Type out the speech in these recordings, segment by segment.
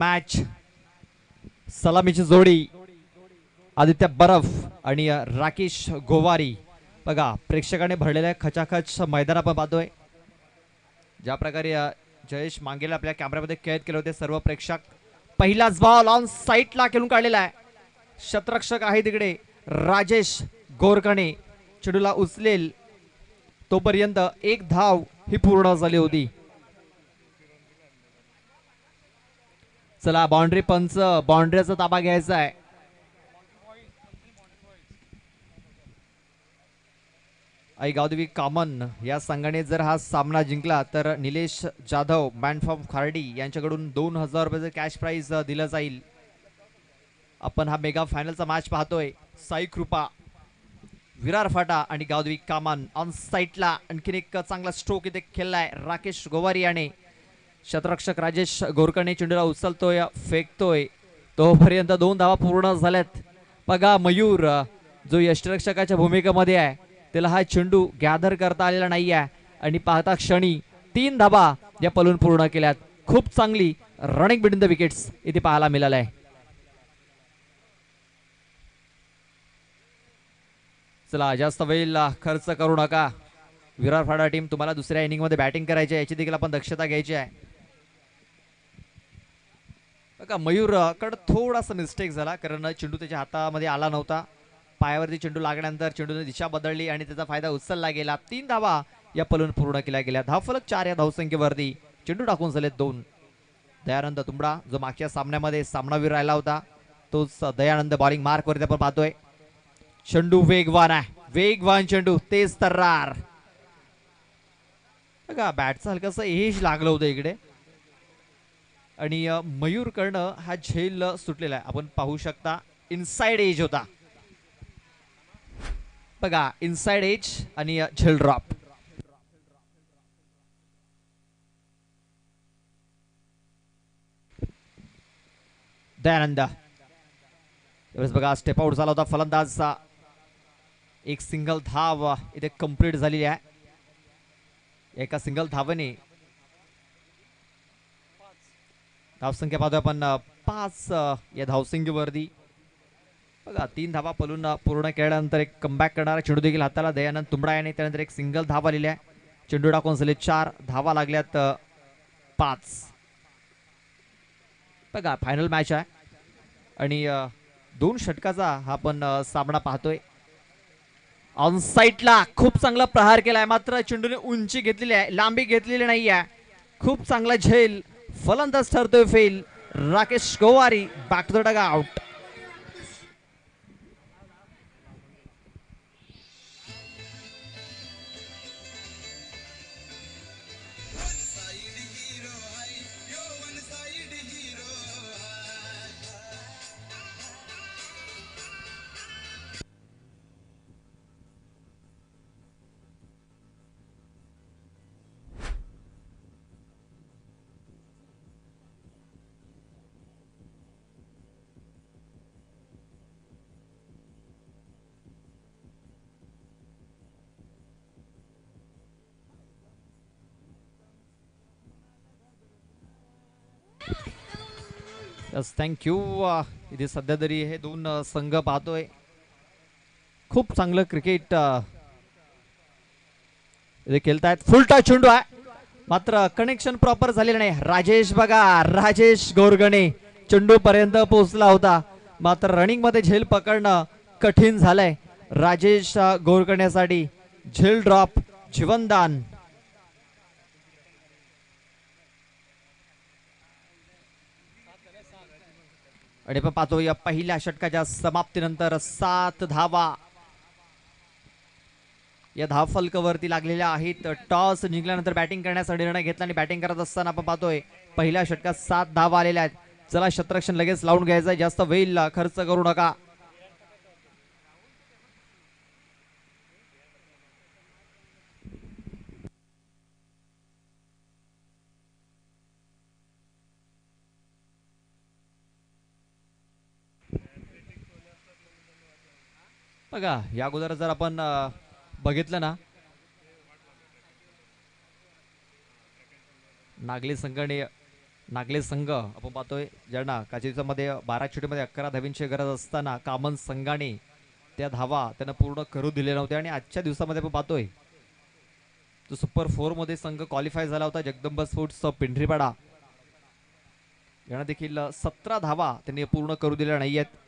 Match सलामीची जोडी आदित्य बरफ आणि राकेश गोवारी. बघा प्रेक्षकाने भरलेल्या खचाखच मैदान आपण पाहतोय. ज्या प्रकारे जयेश मांगेला आपल्या कॅमेऱ्यामध्ये कैद केले होते सर्व प्रेक्षक. पहिलाच बॉल ऑन साईडला खेळून काढलेला आहे. शतरक्षक आहे तिकडे राजेश गोरकणे. चेंडूला उचलेल तोपर्यंत एक धाव ही पूर्ण झाली होती. चला बाउंड्री पंच बाउंड्रीचा ताबा घ्यायचा आहे. आई गावदेवी कामन या संघाने जर हा सामना जिंकला तर निलेश जाधव मॅन फ्रॉम खार्डी यांच्याकडून 2000 रुपयाचं कॅश प्राइज दिलं जाईल. आपण हा मेगा फायनलचा मॅच पाहतोय. साई कृपा, विरार फाटा आणि गावदेवी कामन ऑन साईडला. आणखीन एक चांगला स्ट्रोक इथे खेळलाय राकेश गोवारी याने. शतरक्षक राजेश गोरकणे चेंडूला उचलतोय फेकतोय तोपर्यंत 2 धावा पूर्ण झाल्यात. बघा मयूर जो यष्टिरक्षकाच्या भूमिकेमध्ये आहे त्याला हा चेंडू गॅदर करता आलेला नाही आहे आणि पाहता क्षणी 3 धावा या पलून पूर्ण केल्यात. खूप चांगली रनिंग बिटवीन द विकेट्स इथे पाहायला मिळालं आहे. चला जास्त वेळ खर्च करू नका. विरार फाटा टीम तुम्हाला दुसऱ्या इनिंग मध्ये बॅटिंग करायची आहे याची देखील आपण दक्षता घ्यायची आहे. बघा मयूर कडे थोडासा मिस्टेक झाला कारण चेंडू त्याच्या हातामध्ये आला नव्हता. पायावरती चेंडू लागल्यानंतर चेंडूने दिशा बदलली आणि त्याचा फायदा उचलला गेला. 3 धावा या पलून पूर्ण केल्या गेल्या. धावफलक 4 या धावसंख्येवरती. चेंडू टाकून झाले 2. दयानंद तुंबडा जो मागच्या सामन्यामध्ये सामनावीर राहिला होता तोच दयानंद बॉलिंग मार्क वरती आपण पाहतोय. चेंडू वेगवान आहे, वेगवान चेंडू, तेज तर्रार. बघा बॅटचं हलकंसं एज लागलं होतं इकडे आणि मयूर कडनं हा झेल सुटलेला आहे. आपण पाहू शकता इनसाइड एज होता. बघा इनसाइड एज आणि झेल ड्रॉप. दयानंद यावेळेस बघा स्टेप आउट झाला होता फलंदाजचा. एक सिंगल धाव इथे कंप्लीट झालेली आहे. एका सिंगल धावने धावसंख्या पाहतोय आपण 5 या धावसंख्येवरती. बघा 3 धावा पलून पूर्ण केल्यानंतर एक कमबॅक करणारा चेंडू देखील हाताला दयानंद तुंबडा याने. त्यानंतर एक सिंगल धाव आलेली आहे. चेंडू टाकून झाले 4 धावा लागल्यात 5. बघा फायनल मॅच आहे आणि 2 षटकाचा हा आपण सामना पाहतोय. ऑन साईडला खूप चांगला प्रहार केलाय मात्र चेंडूने उंची घेतलेली आहे, लांबी घेतलेली नाही आहे. खूप चांगला झेल, फलंदाज ठरतोय fail. Rakesh Gowari back to the dugout. Yes thank you. इथे सध्या तरी हे 2 संघ पाहतोय. खूप चांगलं क्रिकेट इथे खेळतायत. फुलटा चेंडू आहे मात्र कनेक्शन प्रॉपर झालेलं नाही. राजेश बघा राजेश गोरगणे चेंडू पर्यंत पोहोचला होता मात्र रनिंग मध्ये झेल पकडणं कठीण झालंय राजेश गोरगण्यासाठी. झेल ड्रॉप, जीवनदान. आणि आपण पाहतो या पहिल्या षटकाच्या समाप्तीनंतर 7 धावा या धावफलकावरती लागलेल्या आहेत. टॉस जिंकल्यानंतर बॅटिंग करण्याचा निर्णय घेतला आणि बॅटिंग करत असताना आपण पाहतोय पहिल्या षटकात 7 धावा आलेल्या आहेत. चला शतरक्षण लगेच लावून घ्यायचं, जास्त वेळ खर्च करू नका. बघा या अगोदर जर आपण बघितलं ना नागली संघाने नागले संघ आपण पाहतोय ज्यांना काचेच्यामध्ये 12 चेंडूमध्ये 11 धावींची गरज असताना कामन संघाने त्या धावा त्यांना पूर्ण करू दिले नव्हते आणि आजच्या दिवसामध्ये आपण पाहतोय तो सुपर 4 मध्ये संघ क्वालिफाय झाला होता जगदंबा स्पोर्ट्स पिंढरीपाडा यांना देखील 17 धावा त्यांनी पूर्ण करू दिल्या नाहीयेत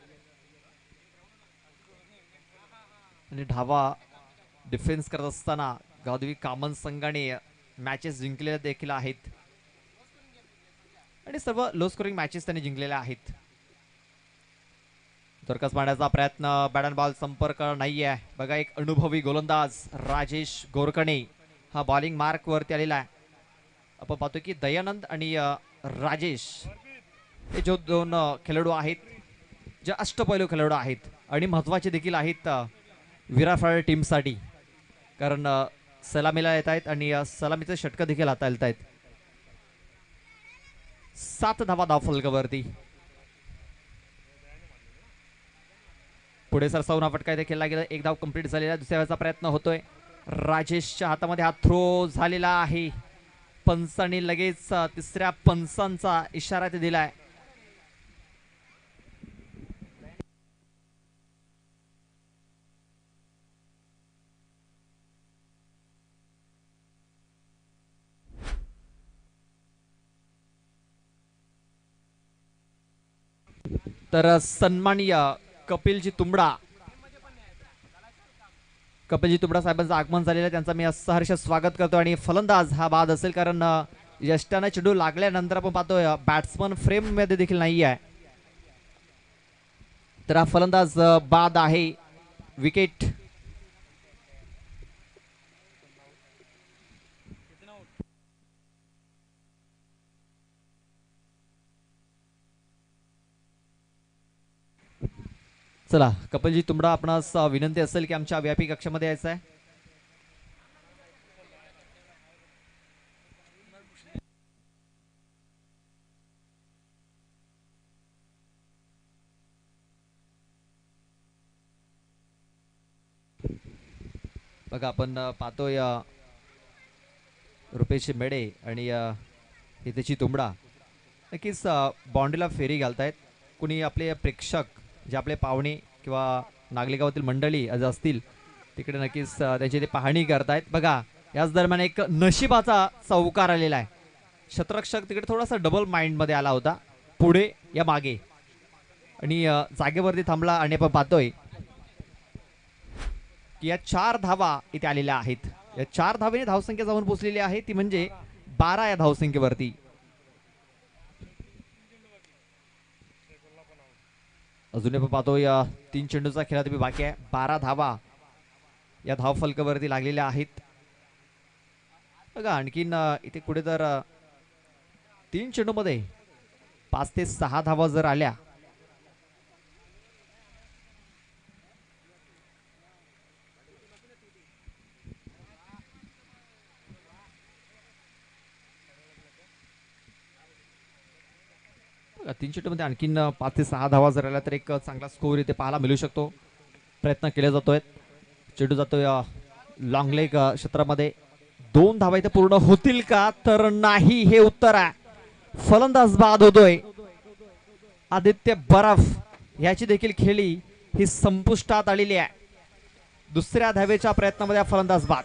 आणि धावा डिफेन्स करत असताना गावदेवी कामन संघाने मॅचेस जिंकलेल्या देखील आहेत आणि सर्व लो स्कोरिंग मॅचेस त्यांनी जिंकलेल्या आहेत. तरकस मारण्याचा प्रयत्न बॅट अँड बॉल संपर्क नाहीये. बघा एक अनुभवी गोलंदाज राजेश गोरकणे हा बॉलिंग मार्क वरती आलेला आहे. आपण पाहतो की दयानंद आणि राजेश हे जो दोन खेळाडू आहेत जे अष्टपैलू खेळाडू आहेत आणि महत्वाचे देखील आहेत विराट टीमसाठी कारण सलामीला येत आहेत आणि सलामीचे षटक देखील हाता येत आहेत. 7 धावा धावफलकावरती पुढे सरसावून फटका इथे खेळला गेला. एक धाव कंप्लीट झालेला. दुसऱ्या वेळेचा प्रयत्न होतोय. राजेशच्या हातामध्ये हा थ्रो झालेला आहे. पंचांनी लगेच तिसऱ्या पंचांचा इशारा ते दिलाय. तर सन्माननीय कपिलजी तुंबडा साहेबांचं आगमन झालेलं आहे. त्यांचा मी सहर्ष स्वागत करतो आणि फलंदाज हा बाद असेल कारण यष्टाने चेंडू लागल्यानंतर आपण पाहतोय बॅट्समन फ्रेम मध्ये देखील नाही आहे. तर हा फलंदाज बाद आहे. विकेट चला कपिलजी तुंबडा आपणास विनंती असेल की आमच्या व्यापी कक्षामध्ये यायचं आहे. बघा आपण पाहतोय रुपेश मेडे आणि हितेची तुंबडा नक्कीच बाउंड्रीला फेरी घालतायत. कुणी आपले प्रेक्षक जे आपले पाहुणे किंवा नागलिकावातील मंडळी आज असतील तिकडे नक्कीच त्याची ते पाहणी करतायत. बघा याच दरम्यान एक नशिबाचा चौकार आलेला आहे. शतरक्षक तिकडे थोडासा डबल माइंड मध्ये आला होता पुढे या मागे आणि जागेवरती थांबला आणि आपण पाहतोय की या 4 धावा इथे आलेल्या आहेत. या 4 धावेने धावसंख्या जाऊन पोहोचलेली आहे ती म्हणजे 12 या धावसंख्येवरती. अजून आपण पाहतो या 3 चेंडूचा खेळात बाकी आहे. 12 धावा या धाव फलकावरती लागलेल्या आहेत. बघा आणखीन इथे कुठे जर 3 चेंडू मध्ये 5 ते 6 धावा जर आल्या तीन चेंडूमध्ये आणखीन 5 ते 6 धावा जर आल्या तर एक चांगला स्कोर इथे पाहायला मिळू शकतो. प्रयत्न केला जातोय. चेंडू जातोय लॉंग लेग क्षेत्रामध्ये. 2 धावा इथे पूर्ण होतील का तर नाही हे उत्तर आहे. फलंदाज बाद होतोय. आदित्य बर्फ याची देखील खेळी ही संपुष्टात आलेली आहे. दुसऱ्या धावेच्या प्रयत्नामध्ये फलंदाज बाद.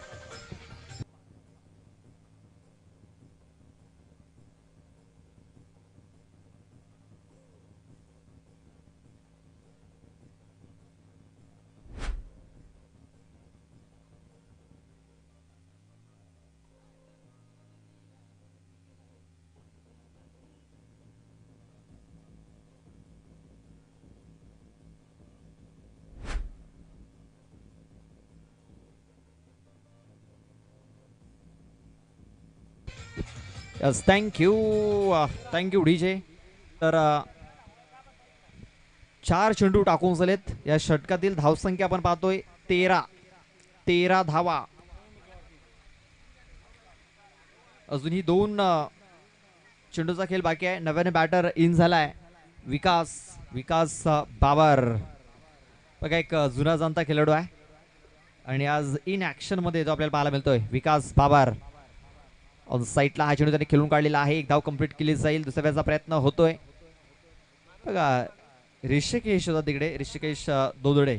Yes thank you DJ. तर 4 चेंडू टाकून झालेत. या षटकातील धावसंख्या आपण पाहतोय 13 धावा. अजूनही 2 चेंडूचा खेळ बाकी आहे. नव्याने बॅटर इन झालाय विकास बाबर. बघा एक जुना जाणता खेळाडू आहे आणि आज इन ऍक्शन मध्ये जो आपल्याला पाहायला मिळतोय विकास बाबर. ऑन साईडला हा चेंडू त्याने खेळून काढलेला आहे. एक धाव कंप्लीट केली जाईल. दुसऱ्याचा प्रयत्न होतोय बघा. ऋषिकेश होता तिकडे, ऋषिकेश दोदडे.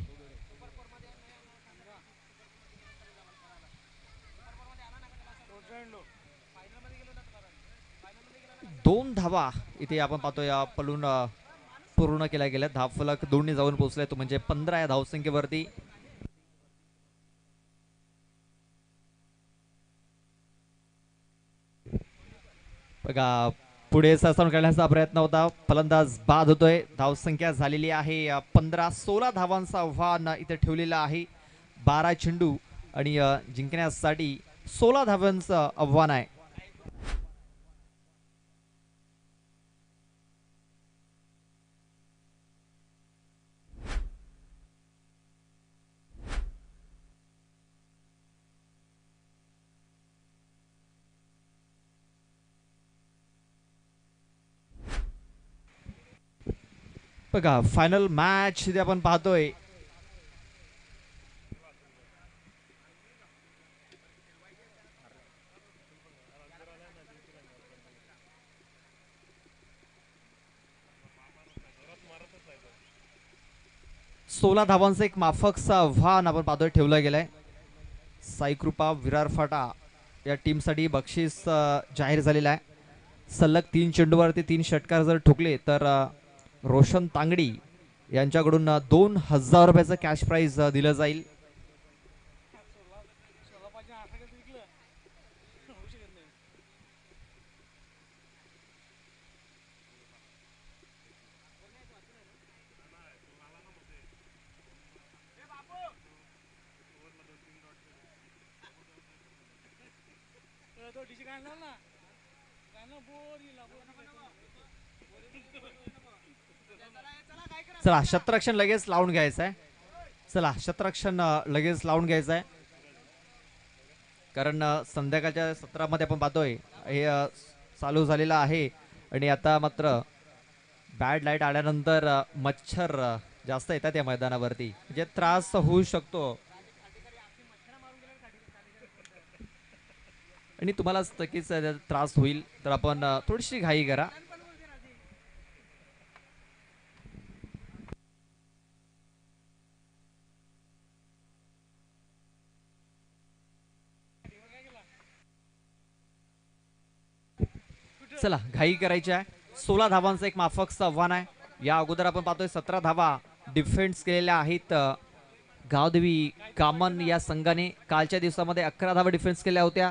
दोन धावा इथे आपण पाहतोय पलून पूर्ण केल्या गेल्या. धावफलक दोन्ही जाऊन पोहोचले, तो म्हणजे 15 या धावसंख्येवरती. बघा पुढे सरसावून खेळण्याचा प्रयत्न होता, फलंदाज बाद होतोय. धावसंख्या झालेली आहे 15. 16 धावांचं आव्हान इथे ठेवलेलं आहे. 12 चेंडू आणि जिंकण्यासाठी 16 धावांचं आव्हान आहे. बघा फायनल मॅच इथे आपण पाहतोय. सोळा धावांचं एक माफकचं आव्हान आपण पाहतोय ठेवलं गेलंय. साईकृपा विरार फाटा या टीमसाठी बक्षीस जाहीर झालेलं आहे. सलग 3 चेंडूवरती 3 षटकार जर ठोकले तर रोशन तांगडी यांच्याकडून 2000 रुपयाचं कॅश प्राइज दिलं जाईल. चला शतरक्षण लगेच लावून घ्यायचं आहे. चला शतरक्षण लगेच लावून घ्यायचं आहे, कारण संध्याकाळच्या सत्रामध्ये आपण पाहतोय हे चालू झालेलं आहे. आणि आता मात्र बॅड लाईट आल्यानंतर मच्छर जास्त येतात या मैदानावरती, म्हणजे त्रास होऊ शकतो. आणि तुम्हाला नक्कीच त्रास होईल, तर आपण थोडीशी घाई करा. चला घाई करायची आहे. 16 धावांचं एक माफकचं आव्हान आहे. या अगोदर आपण पाहतोय 17 धावा डिफेन्स केलेल्या आहेत गावदेवी कामन या संघाने. कालच्या दिवसामध्ये 11 धावा डिफेन्स केल्या होत्या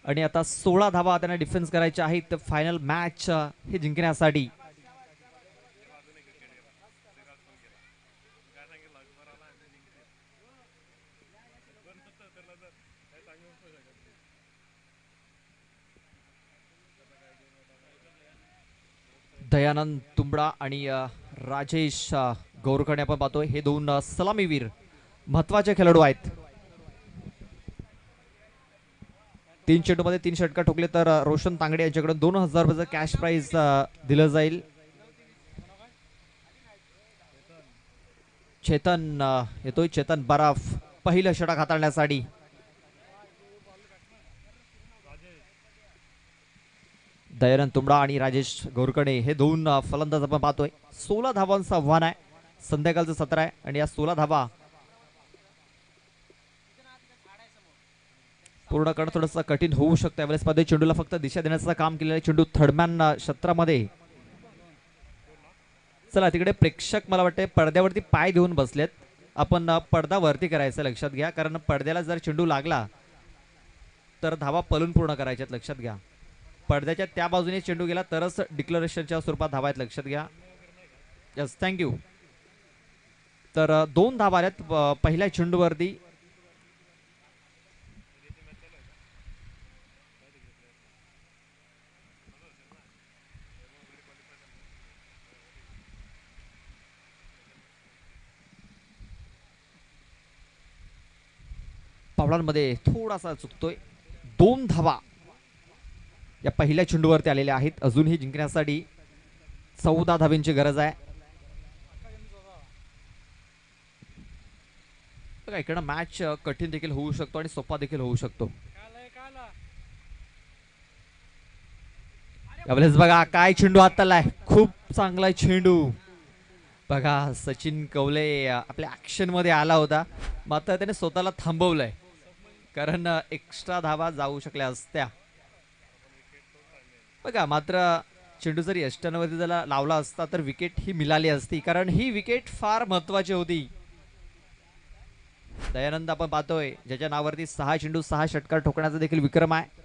आणि आता 16 धावा त्यांना डिफेन्स करायच्या आहेत फायनल मॅच हे जिंकण्यासाठी. दयानंद तुंबडा आणि राजेश गौरकडे आपण पाहतोय, हे दोन सलामीवीर महत्वाचे खेळाडू आहेत. 3 चेंडूमध्ये 3 षटकार ठोकले तर रोशन तांगडे यांच्याकडे 2000 रुपयाचं कॅश प्राइज दिलं जाईल. चेतन येतोय, चेतन बराफ पहिलं षटक हाताळण्यासाठी. दयानंद तुंबडा आणि राजेश गौरकडे हे दोन फलंदाज आपण पाहतोय. 16 धावांचं आव्हान आहे. संध्याकाळचं सत्र आहे आणि या 16 धावा पूर्ण करणं थोडंसं कठीण होऊ शकतं. यावेळेस मध्ये चेंडूला फक्त दिशा देण्याचं काम केलेलं चेंडू थर्डमॅन क्षेत्रामध्ये. चला तिकडे प्रेक्षक मला वाटते पडद्यावरती पाय देऊन बसलेत. आपण पडदा वरती करायचं लक्षात घ्या, कारण पडद्याला जर चेंडू लागला तर धावा पलून पूर्ण करायच्यात लक्षात घ्या. पडद्याच्या त्या बाजूने चेंडू गेला तरच डिक्लेरेशनच्या स्वरूपात धावा आहेत लक्षात घ्या. Yes thank you. तर 2 धावा आल्यात पहिल्या चेंडूवरती. पावलांमध्ये थोडासा चुकतोय. 2 धावा या पहिल्या चेंडूवरती आलेल्या आहेत. अजूनही जिंकण्यासाठी 14 धावांची गरज आहे. बघा इकडं मॅच कठीण देखील होऊ शकतो आणि सोपा देखील होऊ शकतो. यावेळेस बघा काय चेंडू हातालाय, खूप चांगला चेंडू. बघा सचिन कवले आपल्या ऍक्शन मध्ये आला होता, मात्र त्याने स्वतःला थांबवलंय कारण एक्स्ट्रा धावा जाऊ शकल्या असत्या. बघा मात्र चेंडू जरी यष्टांवरती त्याला लावला असता तर विकेट ही मिळाली असती, कारण ही विकेट फार महत्वाची होती. दयानंद आपण पाहतोय ज्याच्या नावावरती 6 चेंडू 6 षटकार ठोकण्याचा देखील विक्रम आहे.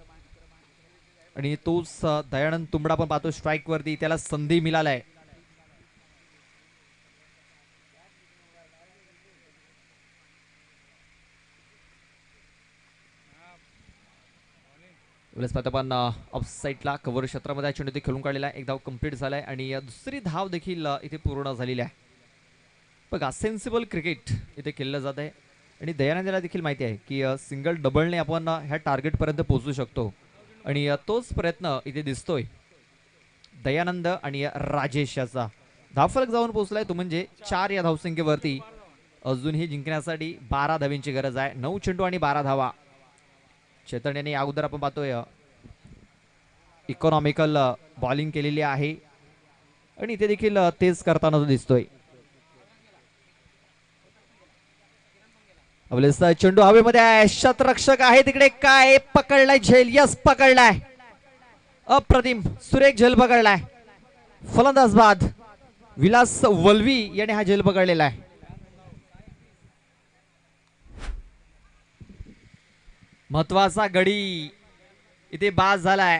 आणि तोच दयानंद तुंबडा पण पाहतो स्ट्राईक वरती, त्याला संधी मिळालाय. पण ऑफ साईडला कव्हर क्षेत्रामध्ये चेंडू खेळून काढलेला आहे. एक धाव कंप्लीट झालाय आणि दुसरी धाव देखील इथे पूर्ण झालेली आहे. बघा सेन्सिबल क्रिकेट इथे खेळलं जात आहे आणि दयानंदला देखील माहिती आहे की सिंगल डबलने आपण ह्या टार्गेट पर्यंत पोहोचू शकतो आणि तोच प्रयत्न इथे दिसतोय दयानंद आणि राजेश याचा. धावफलक जाऊन पोहोचलाय तो म्हणजे 4 या धावसंख्येवरती. अजूनही जिंकण्यासाठी 12 धावींची गरज आहे. 9 चेंडू आणि 12 धावा. चेतन यांनी अगोदर आपण पाहतोय इकॉनॉमिकल बॉलिंग केलेली आहे आणि इथे देखील तेच करताना तो दिसतोय. चेंडू हवेमध्ये आहे, शतरक्षक आहे तिकडे, काय पकडलाय झेल, यस पकडलाय, अप्रतिम सुरेख झेल पकडलाय. फलंदाज बाद विलास वल्वी याने हा झेल पकडलेला आहे. महत्वाचा गडी इथे बाद झालाय.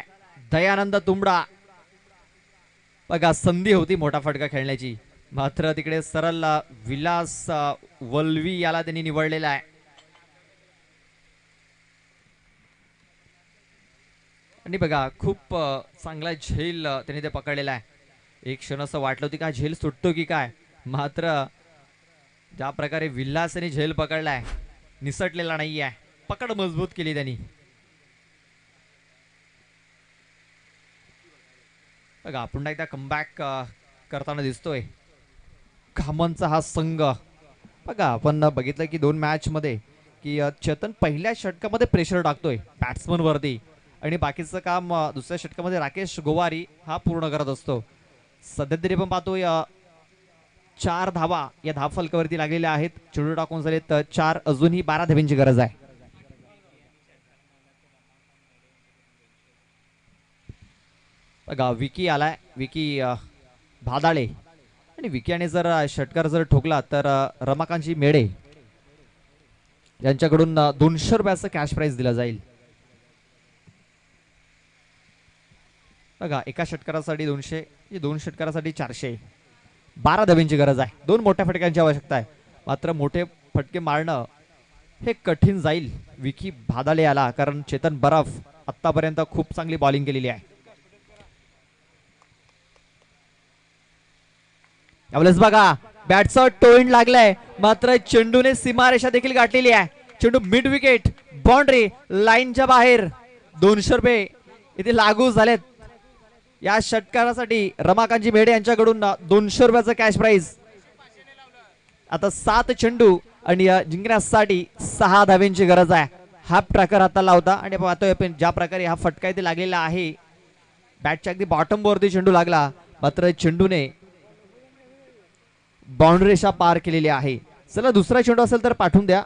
दयानंद तुंबडा. बघा संधी होती मोठा फटका खेळण्याची, मात्र तिकडे सरळ विलास वल्वी याला त्यांनी निवडलेला आहे. आणि बघा खूप चांगला झेल त्यांनी ते पकडलेला आहे. एक क्षण असं वाटलं होती का झेल सुटतो की काय, मात्र ज्या प्रकारे विलास यांनी झेल पकडलाय निसटलेला नाही आहे, पकड मजबूत केली त्यांनी. बघा पुन्हा एकदा कमबॅक करताना दिसतोय कामनचा हा संघ. बघा आपण बघितलं की 2 मॅच मध्ये की चेतन पहिल्या षटकामध्ये प्रेशर टाकतोय बॅट्समन वरती आणि बाकीचं काम दुसऱ्या षटकामध्ये राकेश गोवारी हा पूर्ण करत असतो. सध्या तरी पण पाहतोय 4 धावा या धावफलकावरती लागलेल्या आहेत. चेंडू टाकून झालेत 4, अजूनही 12 धावींची गरज आहे. बघा विकी आलाय, विकी भादाळे, आणि विकीने जर षटकार जर ठोकला तर रमाकांतजी मेढे यांच्याकडून 200 रुपयाचं कॅश प्राइज दिला जाईल. बघा एका षटकारासाठी 200, 2 षटकारासाठी 400. 12 धावींची गरज आहे. 2 मोठ्या फटक्यांची आवश्यकता आहे, मात्र मोठे फटके मारणं हे कठीण जाईल विकी भादाळे याला, कारण चेतन बरफ आतापर्यंत खूप चांगली बॉलिंग केलेली आहे. यावेळेस बघा बॅटचा टोईंड लागलाय, मात्र चेंडूने सीमारेषा देखील गाठलेली आहे. चेंडू मिड विकेट, बाउंड्री लाईनच्या बाहेर. 200 रुपये इथे लागू झालेत या षटकारासाठी. रमाकांतजी मेढे यांच्याकडून 200 रुपयाचं कॅश प्राइज. आता 7 चेंडू आणि जिंकण्यासाठी 6 धावींची गरज आहे. हाफ ट्रॅकर हाताला होता आणि पाहतोय आपण ज्या प्रकारे हा फटका इथे लागलेला आहे. बॅटच्या अगदी बॉटम वरती चेंडू लागला, मात्र चेंडूने बाउंड्री रेषा पार केलेली आहे. चला दुसरा चेंडू असेल तर पाठवून द्या.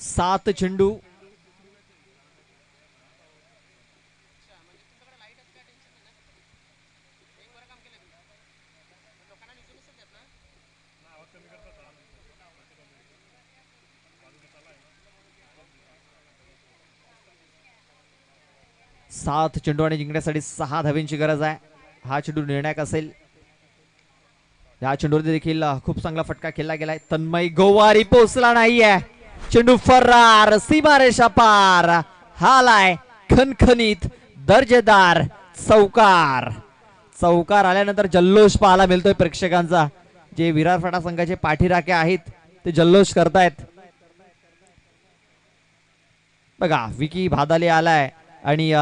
सात चेंडू सात चेंडू आणि जिंकण्यासाठी 6 धावींची गरज आहे. हा चेंडू निर्णायक असेल. या चेंडूवर देखील खूप चांगला फटका खेळला गेलाय. तन्मय गोवारी पोहोचला नाहीये. चेंडू फरार, सीमारेषा पार. हालाय खनखनीत दर्जेदार चौकार. चौकार आल्यानंतर जल्लोष पाहायला मिळतोय प्रेक्षकांचा. जे विरार फाटा संघाचे पाठीराखे आहेत ते जल्लोष करतायत. बघा विकी भादाले आलाय आणि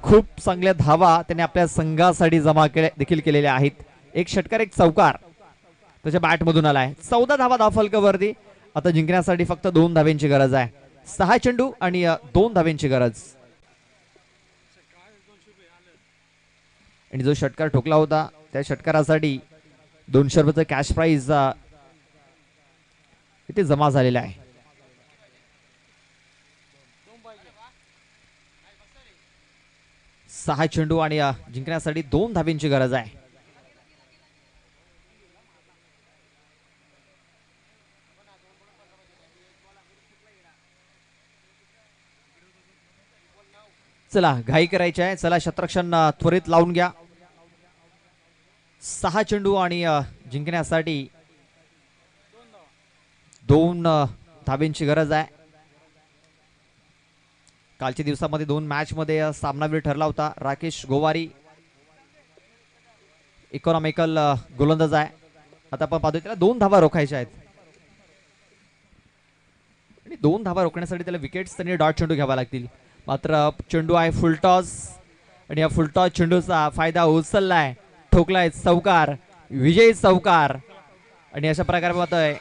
खूप चांगल्या धावा त्याने आपल्या संघासाठी जमा देखील केलेल्या आहेत. एक षटकार एक चौकार त्याच्या बॅट मधून आलाय. 14 धावा धावफलकावरती. आता जिंकण्यासाठी फक्त 2 धाव्यांची गरज आहे. 6 चेंडू आणि 2 धाव्यांची गरज. आणि जो षटकार ठोकला होता त्या षटकारासाठी 200 रुपयाचं कॅश प्राइज इथे जमा झालेला आहे. सहा चेंडू आणि जिंकण्यासाठी 2 धाव्यांची गरज आहे. चला घाई करायची आहे. चला शतरक्षण त्वरित लावून घ्या. 6 चेंडू आणि जिंकण्यासाठी 2 धाब्यांची गरज आहे. कालच्या दिवसामध्ये 2 मॅच मध्ये सामनावीर ठरला होता. राकेश गोवारी इकॉनॉमिकल गोलंदाज आहे. आता आपण पाहतोय त्याला 2 धावा रोखायच्या आहेत आणि 2 धावा रोखण्यासाठी त्याला विकेट्स आणि डॉट चेंडू घ्यावा लागतील. मात्र चेंडू आहे फुलटॉस आणि या फुलटॉस चेंडूचा फायदा उचललाय. ठोकलाय चौकार. विजयी चौकार. आणि अशा प्रकारे पाहतोय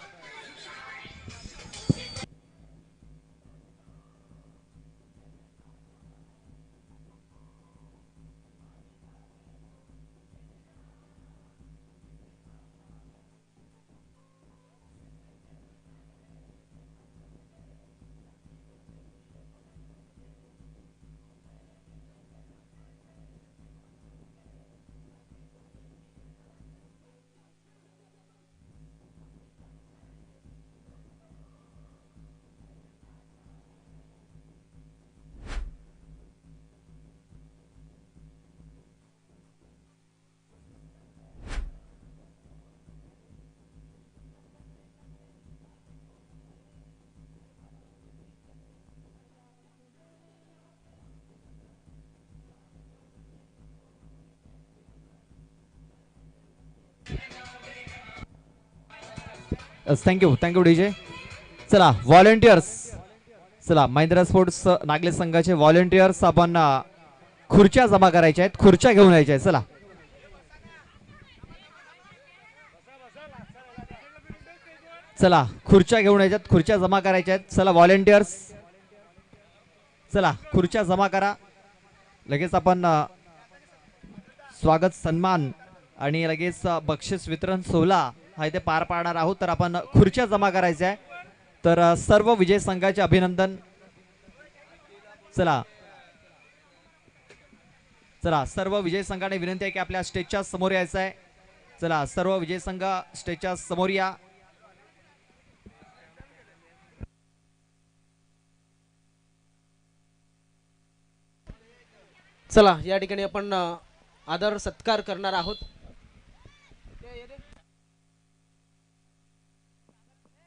थँक्यू डीजे. चला व्हॉलेंटियर्स. चला महिंद्रा स्पोर्ट्स नागले संघाचे व्हॉलेंटियर्स आपण खुर्च्या जमा करायच्या आहेत. खुर्च्या घेऊन यायच्या आहेत. चला चला खुर्च्या घेऊन यायच्यात. खुर्च्या जमा करायच्या आहेत. चला व्हॉलेंटियर्स चला खुर्च्या जमा करा. लगेच आपण स्वागत सन्मान आणि लगेच बक्षीस वितरण सोहळा हा इथे पार पाडणार आहोत. तर आपण खुर्च्या जमा करायच्या आहे. तर सर्व विजय संघाचे अभिनंदन. चला चला सर्व विजय संघाने विनंती आहे की आपल्या स्टेजच्या समोर यायचं आहे. चला सर्व विजय संघ स्टेजच्या समोर या. चला या ठिकाणी आपण आदर सत्कार करणार आहोत.